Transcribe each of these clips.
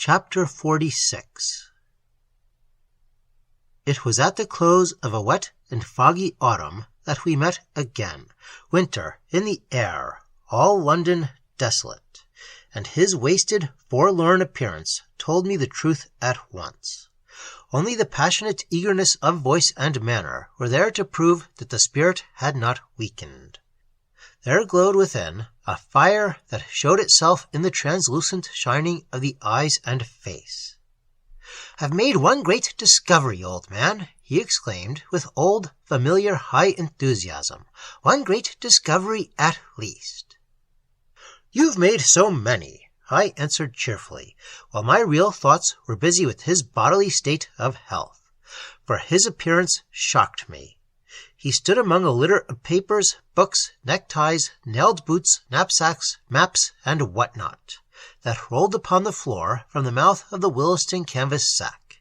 Chapter 46. It was at the close of a wet and foggy autumn that we met again, winter in the air, all London desolate, and his wasted, forlorn appearance told me the truth at once. Only the passionate eagerness of voice and manner were there to prove that the spirit had not weakened. There glowed within a fire that showed itself in the translucent shining of the eyes and face. "I've made one great discovery, old man," he exclaimed with old, familiar, high enthusiasm. "One great discovery at least." "You've made so many," I answered cheerfully, while my real thoughts were busy with his bodily state of health, for his appearance shocked me. He stood among a litter of papers, books, neckties, nailed boots, knapsacks, maps, and what-not, that rolled upon the floor from the mouth of the Williston canvas sack.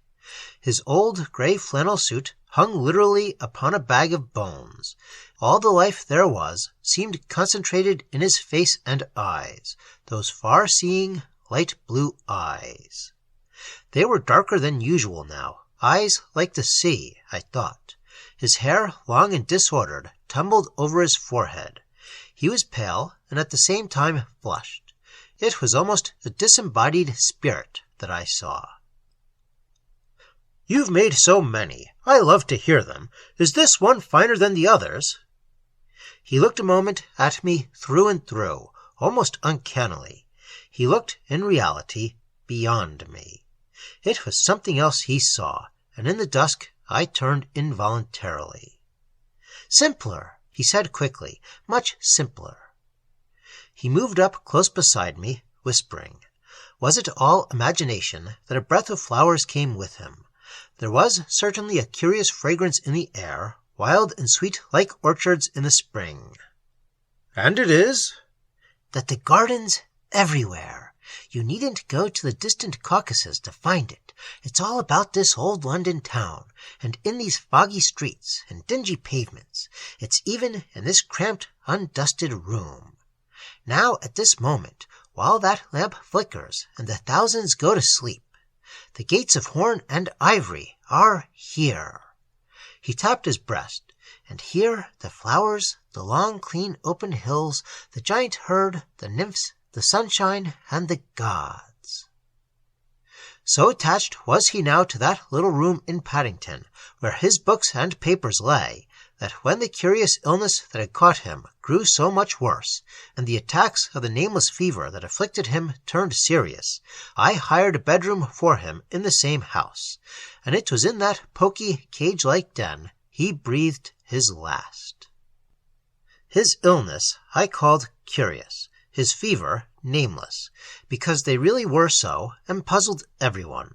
His old gray flannel suit hung literally upon a bag of bones. All the life there was seemed concentrated in his face and eyes, those far-seeing, light blue eyes. They were darker than usual now, eyes like the sea, I thought. His hair, long and disordered, tumbled over his forehead. He was pale and at the same time flushed. It was almost a disembodied spirit that I saw. "You've made so many. I love to hear them. Is this one finer than the others?" He looked a moment at me through and through, almost uncannily. He looked, in reality, beyond me. It was something else he saw, and in the dusk I turned involuntarily. "Simpler," he said quickly, "much simpler." He moved up close beside me, whispering. Was it all imagination that a breath of flowers came with him? There was certainly a curious fragrance in the air, wild and sweet like orchards in the spring. "And it is?" "That the garden's everywhere. You needn't go to the distant Caucasus to find it. It's all about this old London town, and in these foggy streets and dingy pavements. It's even in this cramped, undusted room. Now, at this moment, while that lamp flickers and the thousands go to sleep, the gates of horn and ivory are here." He tapped his breast. "And here the flowers, the long, clean, open hills, the giant herd, the nymphs, the sunshine, and the gods." So attached was he now to that little room in Paddington, where his books and papers lay, that when the curious illness that had caught him grew so much worse, and the attacks of the nameless fever that afflicted him turned serious, I hired a bedroom for him in the same house, and it was in that poky, cage-like den he breathed his last. His illness I called curious, his fever nameless, because they really were so, and puzzled everyone.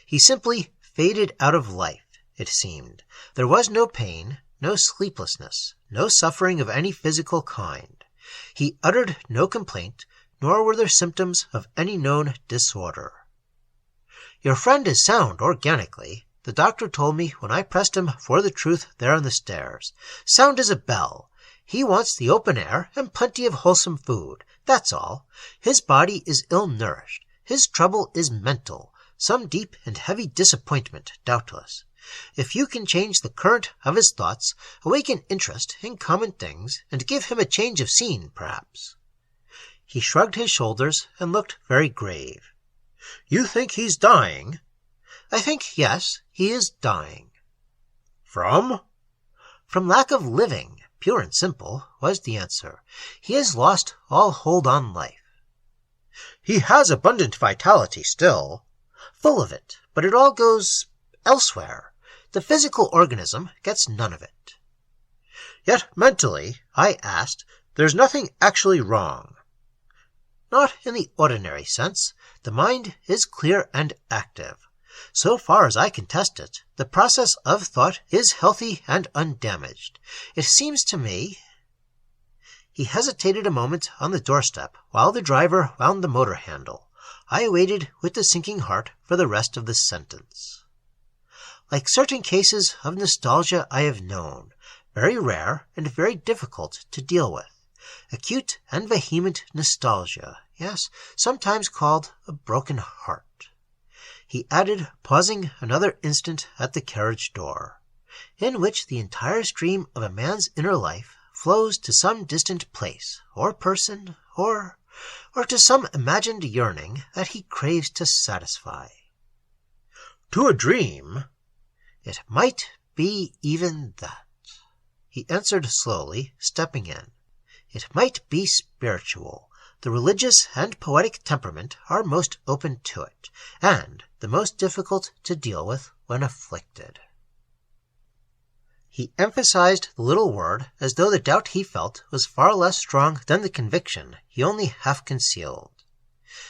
He simply faded out of life, it seemed. There was no pain, no sleeplessness, no suffering of any physical kind. He uttered no complaint, nor were there symptoms of any known disorder. "Your friend is sound organically," the doctor told me when I pressed him for the truth there on the stairs. "Sound as a bell. He wants the open air and plenty of wholesome food. That's all. His body is ill-nourished. His trouble is mental, some deep and heavy disappointment, doubtless. If you can change the current of his thoughts, awaken interest in common things, and give him a change of scene, perhaps." He shrugged his shoulders and looked very grave. "You think he's dying?" "I think, yes, he is dying." "From?" "From lack of living, pure and simple," was the answer. "He has lost all hold on life." "He has abundant vitality still." "Full of it, but it all goes elsewhere. The physical organism gets none of it." "Yet mentally," I asked, "there's nothing actually wrong." "Not in the ordinary sense. The mind is clear and active. So far as I can test it, the process of thought is healthy and undamaged. It seems to me—" He hesitated a moment on the doorstep while the driver wound the motor handle. I waited with a sinking heart for the rest of the sentence. "Like certain cases of nostalgia I have known, very rare and very difficult to deal with. Acute and vehement nostalgia, yes, sometimes called a broken heart." he added, pausing another instant at the carriage door, in which the entire stream of a man's inner life flows to some distant place, or person, or to some imagined yearning that he craves to satisfy. To a dream, it might be even that, he answered slowly, stepping in. It might be spiritual. The religious and poetic temperament are most open to it, and the most difficult to deal with when afflicted. He emphasized the little word as though the doubt he felt was far less strong than the conviction he only half concealed.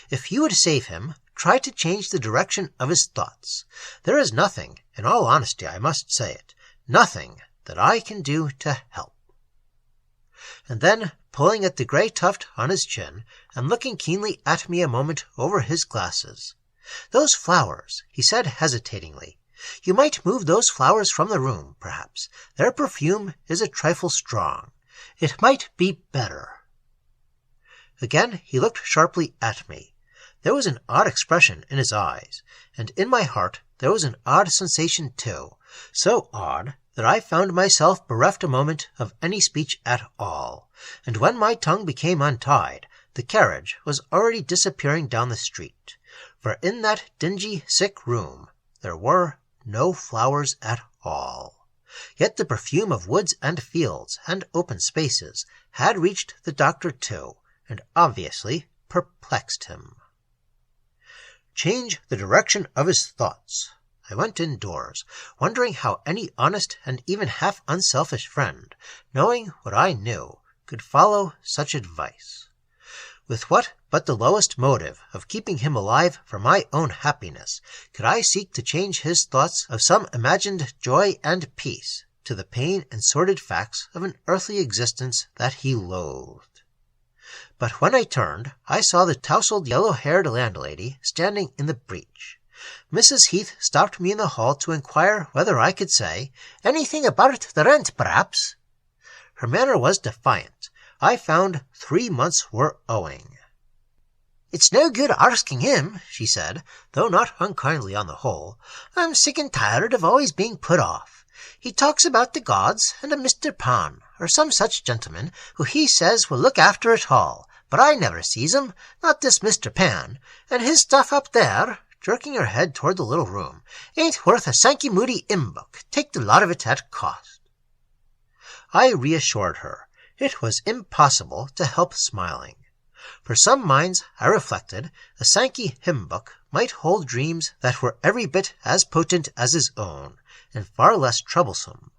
If you would save him, try to change the direction of his thoughts. There is nothing, in all honesty I must say it, nothing that I can do to help. And then, pulling at the gray tuft on his chin and looking keenly at me a moment over his glasses, "Those flowers," he said hesitatingly. "You might move those flowers from the room, perhaps. Their perfume is a trifle strong. It might be better." Again he looked sharply at me. There was an odd expression in his eyes, and in my heart there was an odd sensation too, so odd that I found myself bereft a moment of any speech at all, and when my tongue became untied, the carriage was already disappearing down the street, for in that dingy, sick room there were no flowers at all. Yet the perfume of woods and fields and open spaces had reached the doctor too, and obviously perplexed him. Change the direction of his thoughts. I went indoors, wondering how any honest and even half unselfish friend, knowing what I knew, could follow such advice. With what but the lowest motive of keeping him alive for my own happiness could I seek to change his thoughts of some imagined joy and peace to the pain and sordid facts of an earthly existence that he loathed? But when I turned, I saw the tousled yellow-haired landlady standing in the breach. Mrs. Heath stopped me in the hall to inquire whether I could say anything about the rent, perhaps. Her manner was defiant. I found 3 months were owing. "It's no good asking him," she said, though not unkindly on the whole. "I'm sick and tired of always being put off. He talks about the gods and a Mr. Pan, or some such gentleman, who he says will look after it all, but I never sees him, not this Mr. Pan, and his stuff up there," jerking her head toward the little room, "ain't worth a Sankey Moody hymn book, take the lot of it at cost." I reassured her. It was impossible to help smiling. For some minds, I reflected, a Sankey hymn book might hold dreams that were every bit as potent as his own, and far less troublesome.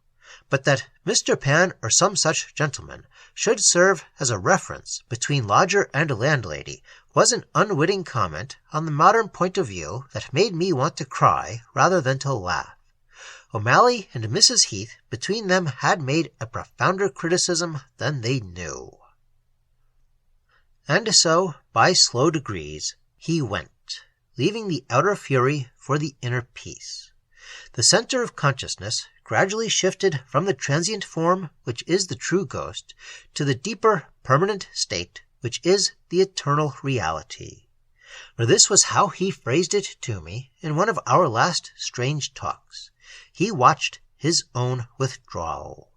But that Mr. Pan or some such gentleman should serve as a reference between lodger and landlady was an unwitting comment on the modern point of view that made me want to cry rather than to laugh. O'Malley and Mrs. Heath between them had made a profounder criticism than they knew. And so, by slow degrees, he went, leaving the outer fury for the inner peace. The center of consciousness gradually shifted from the transient form, which is the true ghost, to the deeper, permanent state, which is the eternal reality. For this was how he phrased it to me in one of our last strange talks. He watched his own withdrawal.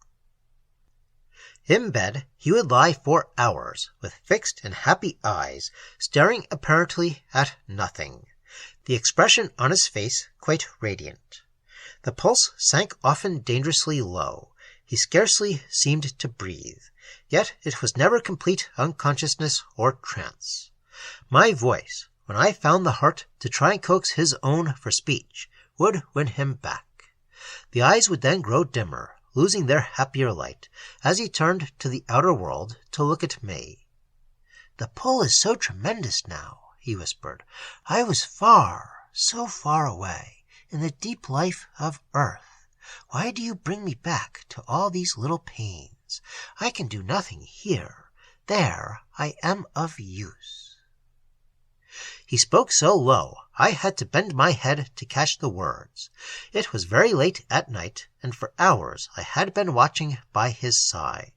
In bed, he would lie for hours, with fixed and happy eyes, staring apparently at nothing, the expression on his face quite radiant. The pulse sank often dangerously low. He scarcely seemed to breathe, yet it was never complete unconsciousness or trance. My voice, when I found the heart to try and coax his own for speech, would win him back. The eyes would then grow dimmer, losing their happier light, as he turned to the outer world to look at me. "The pull is so tremendous now," he whispered. "I was far, so far away, in the deep life of earth. Why do you bring me back to all these little pains? I can do nothing here. There I am of use." He spoke so low I had to bend my head to catch the words. It was very late at night, and for hours I had been watching by his side.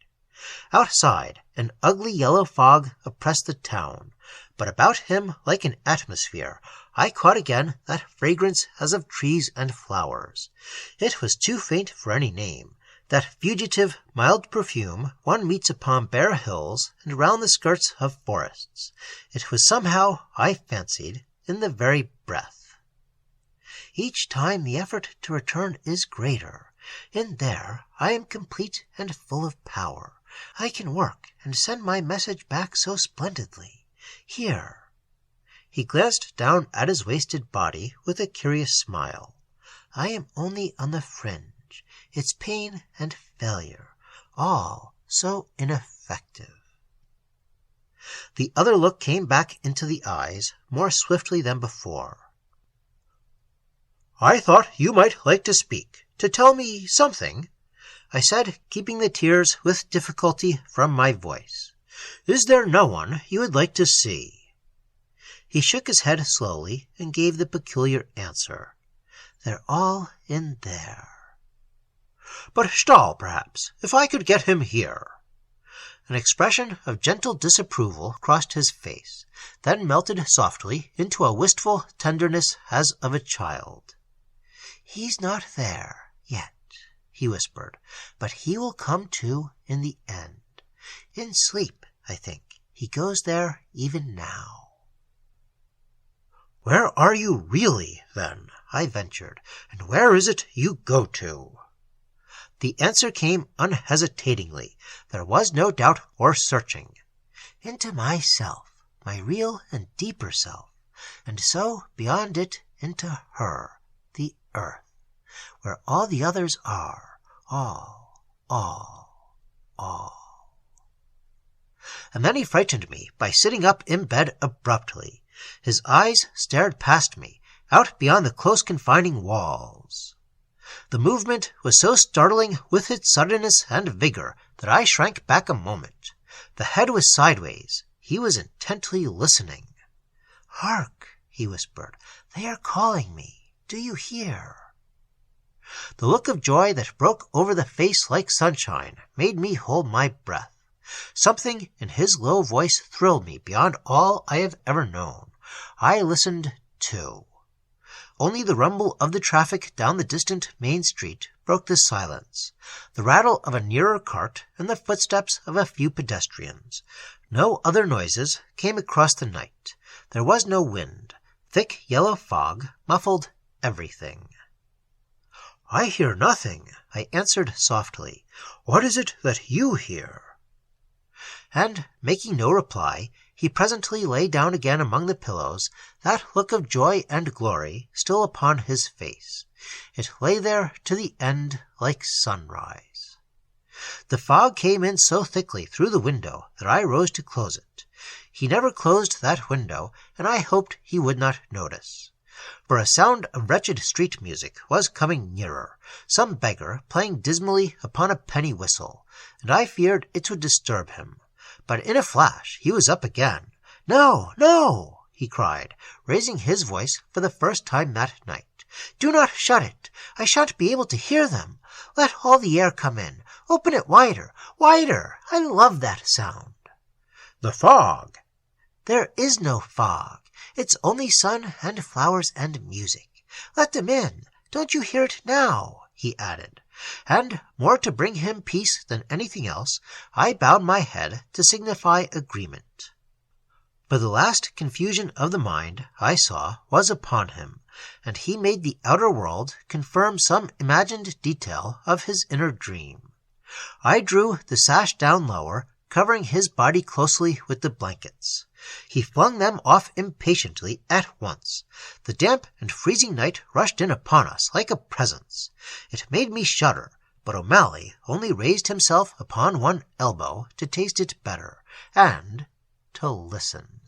Outside, an ugly yellow fog oppressed the town, but about him, like an atmosphere, I caught again that fragrance as of trees and flowers. It was too faint for any name, that fugitive, mild perfume one meets upon bare hills and round the skirts of forests. It was somehow, I fancied, in the very breath. Each time the effort to return is greater. In there I am complete and full of power. I can work and send my message back so splendidly. Here. He glanced down at his wasted body with a curious smile. I am only on the fringe. It's pain and failure, all so ineffective. The other look came back into the eyes more swiftly than before. I thought you might like to speak, to tell me something, I said, keeping the tears with difficulty from my voice. Is there no one you would like to see? He shook his head slowly and gave the peculiar answer. They're all in there. But Stahl, perhaps, if I could get him here. An expression of gentle disapproval crossed his face, then melted softly into a wistful tenderness as of a child. He's not there yet, he whispered, but he will come to in the end. In sleep, I think. He goes there even now. Where are you really, then? I ventured, and where is it you go to? The answer came unhesitatingly. There was no doubt or searching. Into myself, my real and deeper self, and so beyond it into her, the earth, where all the others are, all. And then he frightened me by sitting up in bed abruptly. His eyes stared past me, out beyond the close confining walls. The movement was so startling with its suddenness and vigor that I shrank back a moment. The head was sideways. He was intently listening. Hark, he whispered. They are calling me. Do you hear? The look of joy that broke over the face like sunshine made me hold my breath. Something in his low voice thrilled me beyond all I have ever known. I listened, too. Only the rumble of the traffic down the distant main street broke the silence, the rattle of a nearer cart and the footsteps of a few pedestrians. No other noises came across the night. There was no wind. Thick yellow fog muffled everything. I hear nothing, I answered softly. What is it that you hear? And, making no reply, he presently lay down again among the pillows, that look of joy and glory still upon his face. It lay there to the end like sunrise. The fog came in so thickly through the window that I rose to close it. He never closed that window, and I hoped he would not notice. For a sound of wretched street music was coming nearer, some beggar playing dismally upon a penny whistle, and I feared it would disturb him. But in a flash he was up again. No, no, he cried, raising his voice for the first time that night. Do not shut it. I shan't be able to hear them. Let all the air come in. Open it wider, wider. I love that sound. The fog. There is no fog. It's only sun and flowers and music. Let them in. Don't you hear it now? He added. And, more to bring him peace than anything else, I bowed my head to signify agreement. But the last confusion of the mind, I saw, was upon him, and he made the outer world confirm some imagined detail of his inner dream. I drew the sash down lower, covering his body closely with the blankets. He flung them off impatiently at once. The damp and freezing night rushed in upon us like a presence. It made me shudder, but O'Malley only raised himself upon one elbow to taste it better, and to listen.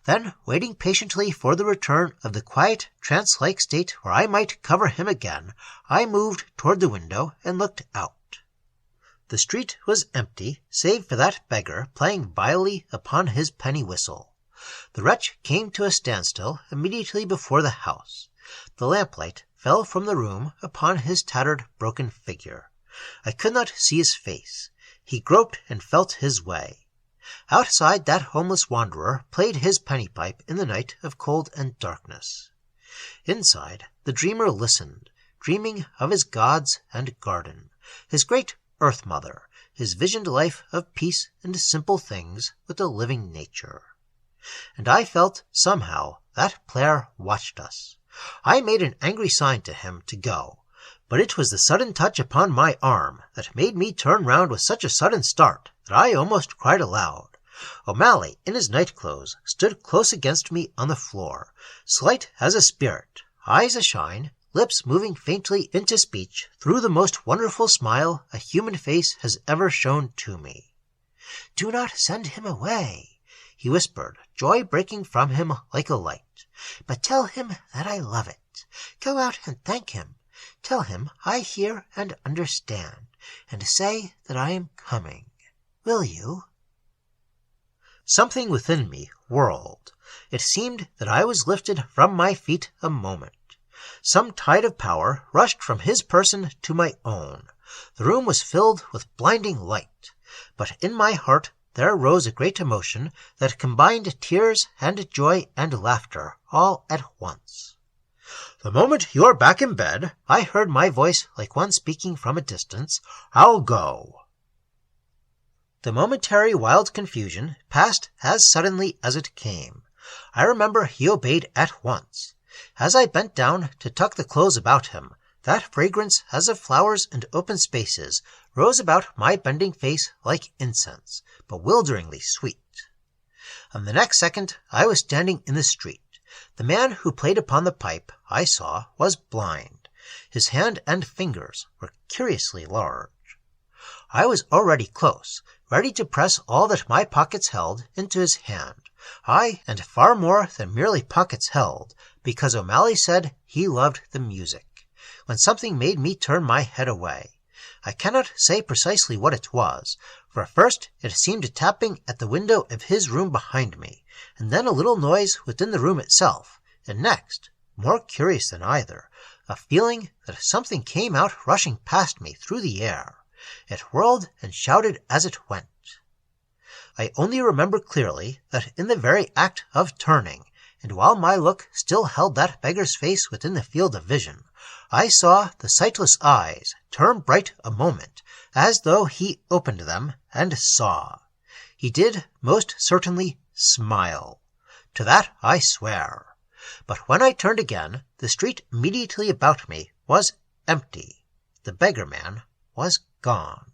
Then, waiting patiently for the return of the quiet, trance-like state where I might cover him again, I moved toward the window and looked out. The street was empty, save for that beggar playing vilely upon his penny whistle. The wretch came to a standstill immediately before the house. The lamplight fell from the room upon his tattered, broken figure. I could not see his face. He groped and felt his way. Outside, that homeless wanderer played his penny pipe in the night of cold and darkness. Inside, the dreamer listened, dreaming of his gods and garden, his great Earth Mother, his visioned life of peace and simple things with the living nature. And I felt, somehow, that player watched us. I made an angry sign to him to go, but it was the sudden touch upon my arm that made me turn round with such a sudden start that I almost cried aloud. O'Malley, in his night-clothes, stood close against me on the floor, slight as a spirit, eyes a-shine, lips moving faintly into speech through the most wonderful smile a human face has ever shown to me. "Do not send him away," he whispered, joy breaking from him like a light. "But tell him that I love it. Go out and thank him. Tell him I hear and understand, and say that I am coming. Will you?" Something within me whirled. It seemed that I was lifted from my feet a moment. Some tide of power rushed from his person to my own. The room was filled with blinding light, but in my heart there rose a great emotion that combined tears and joy and laughter all at once. "The moment you are back in bed," I heard my voice like one speaking from a distance, "I'll go." The momentary wild confusion passed as suddenly as it came. I remember he obeyed at once. As I bent down to tuck the clothes about him, that fragrance as of flowers and open spaces rose about my bending face like incense, bewilderingly sweet. And the next second I was standing in the street. The man who played upon the pipe, I saw, was blind. His hand and fingers were curiously large. I was already close, ready to press all that my pockets held into his hand. Aye, and far more than merely pockets held, because O'Malley said he loved the music, when something made me turn my head away. I cannot say precisely what it was, for at first it seemed a tapping at the window of his room behind me, and then a little noise within the room itself, and next, more curious than either, a feeling that something came out rushing past me through the air. It whirled and shouted as it went. I only remember clearly that in the very act of turning, and while my look still held that beggar's face within the field of vision, I saw the sightless eyes turn bright a moment, as though he opened them and saw. He did most certainly smile. To that I swear. But when I turned again, the street immediately about me was empty. The beggar-man was gone.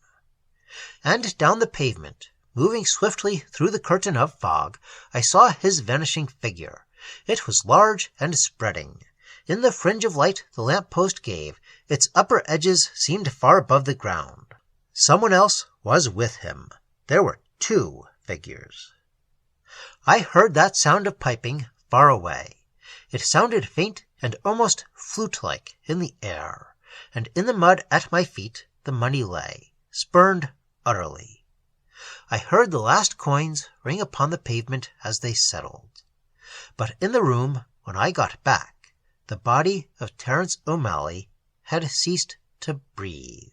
And down the pavement, moving swiftly through the curtain of fog, I saw his vanishing figure. It was large and spreading. In the fringe of light the lamp-post gave, its upper edges seemed far above the ground. Someone else was with him. There were two figures. I heard that sound of piping far away. It sounded faint and almost flute-like in the air, and in the mud at my feet the money lay, spurned utterly. I heard the last coins ring upon the pavement as they settled. But in the room, when I got back, the body of Terence O'Malley had ceased to breathe.